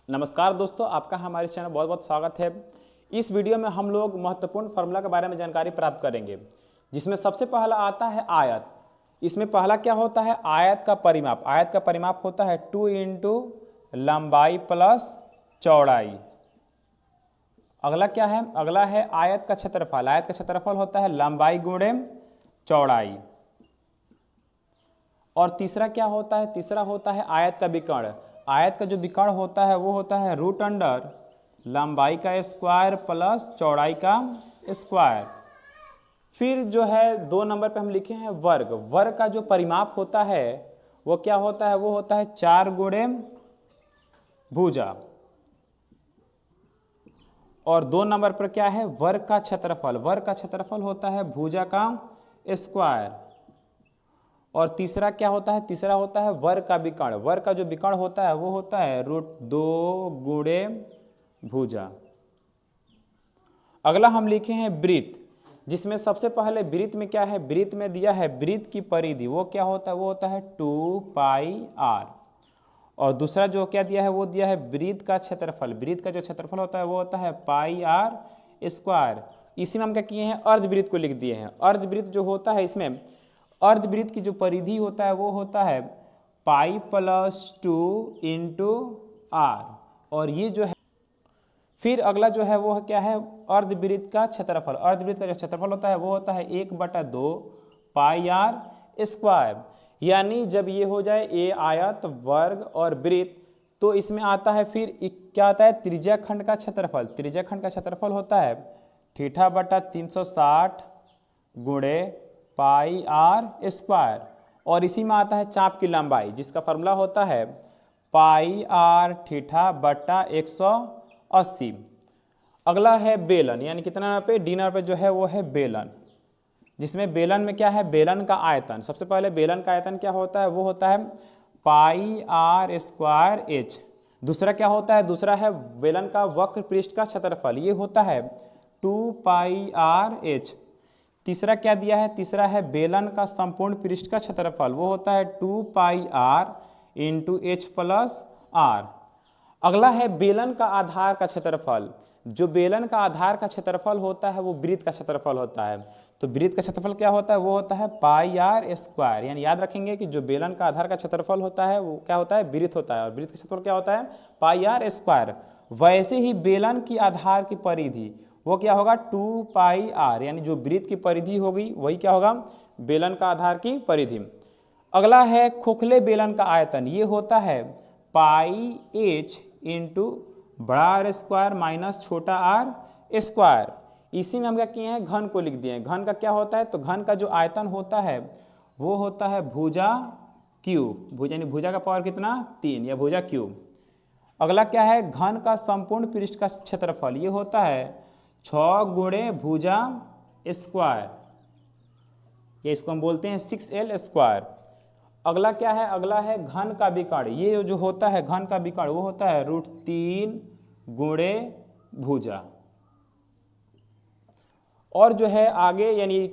नमस्कार दोस्तों, आपका हमारे चैनल बहुत बहुत स्वागत है। इस वीडियो में हम लोग महत्वपूर्ण फार्मूला के बारे में जानकारी प्राप्त करेंगे, जिसमें सबसे पहला आता है आयत। इसमें पहला क्या होता है? आयत का परिमाप। आयत का परिमाप होता है 2 इंटू लंबाई प्लस चौड़ाई। अगला क्या है? अगला है आयत का क्षेत्रफल। आयत का क्षेत्रफल होता है लंबाई गुणे चौड़ाई। और तीसरा क्या होता है? तीसरा होता है आयत का विकर्ण। आयत का जो विकर्ण होता है वो होता है रूट अंडर लंबाई का स्क्वायर प्लस चौड़ाई का स्क्वायर। फिर जो है 2 नंबर पे हम लिखे हैं वर्ग। वर्ग का जो परिमाप होता है वो क्या होता है? वो होता है 4 गुणे भुजा। और 2 नंबर पर क्या है? वर्ग का क्षेत्रफल। वर्ग का क्षेत्रफल होता है भुजा का स्क्वायर। और तीसरा क्या होता है? तीसरा होता है वर्ग का विकर्ण। वर्ग का जो विकर्ण होता है वो होता है √2 गुणे भुजा। अगला हम लिखे हैं वृत्त, जिसमें सबसे पहले वृत्त में क्या है? वृत्त में दिया है वृत्त की परिधि। वो क्या होता है? वो होता है 2πr। और दूसरा जो क्या दिया है? वो दिया है वृत्त का क्षेत्रफल। वृत्त का जो क्षेत्रफल होता है वो होता है πr²। इसी में हम क्या किए हैं? अर्धवृत्त को लिख दिए हैं। अर्धवृत्त जो होता है, इसमें अर्धवृत्त की जो परिधि होता है वो होता है π+2 इंटू r। और ये जो है, फिर अगला जो है वो क्या है? अर्धवृत्त का क्षेत्रफल। अर्धवृत्त का जो क्षेत्रफल होता है वो होता है 1/2 πr²। यानी जब ये हो जाए ए आयत, वर्ग और वृत्त, तो इसमें आता है फिर क्या आता है? त्रिज्या खंड का क्षेत्रफल। त्रिज्या खंड का क्षेत्रफल होता है θ/360 गुणे πr²। और इसी में आता है चाप की लंबाई, जिसका फॉर्मूला होता है πr/θ/180। अगला है बेलन, यानी कितना नंबर पे? डी नंबर पे जो है वो है बेलन, जिसमें बेलन में क्या है? बेलन का आयतन। सबसे पहले बेलन का आयतन क्या होता है? वो होता है πr²h। दूसरा क्या होता है? दूसरा है बेलन का वक्र पृष्ठ का क्षेत्रफल। ये होता है 2πrh। तीसरा क्या दिया है? तीसरा है बेलन का संपूर्ण पृष्ठ का क्षेत्रफल। वो होता है 2πr इंटू h+r। अगला है बेलन का आधार का क्षेत्रफल। जो बेलन का आधार का क्षेत्रफल होता है वो वृत्त का क्षेत्रफल होता है। तो वृत्त का क्षेत्रफल क्या होता है? वो होता है πr²। यानी याद रखेंगे कि जो बेलन का आधार का क्षेत्रफल होता है वो क्या होता है? वृत्त होता है। और वृत्त का क्षेत्रफल क्या होता है? πr²। वैसे ही बेलन की आधार की परिधि वो क्या होगा? 2πr। यानी जो वृत्त की परिधि होगी वही क्या होगा? बेलन का आधार की परिधि। अगला है खोखले बेलन का आयतन। ये होता है πh इंटू बड़ा r² माइनस छोटा r²। इसी में हम क्या किए हैं? घन को लिख दिए हैं। घन का क्या होता है? तो घन का जो आयतन होता है वो होता है भुजा क्यूब। भुजा यानी भुजा का पावर कितना? 3, या भुजा क्यूब। अगला क्या है? घन का संपूर्ण पृष्ठ का क्षेत्रफल। ये होता है 6 गुणे भुजा स्क्वायर, ये इसको हम बोलते हैं 6l²। अगला क्या है? अगला है घन का विकर्ण। ये जो होता है घन का विकर्ण वो होता है √3 गुणे भुजा। और जो है आगे यानी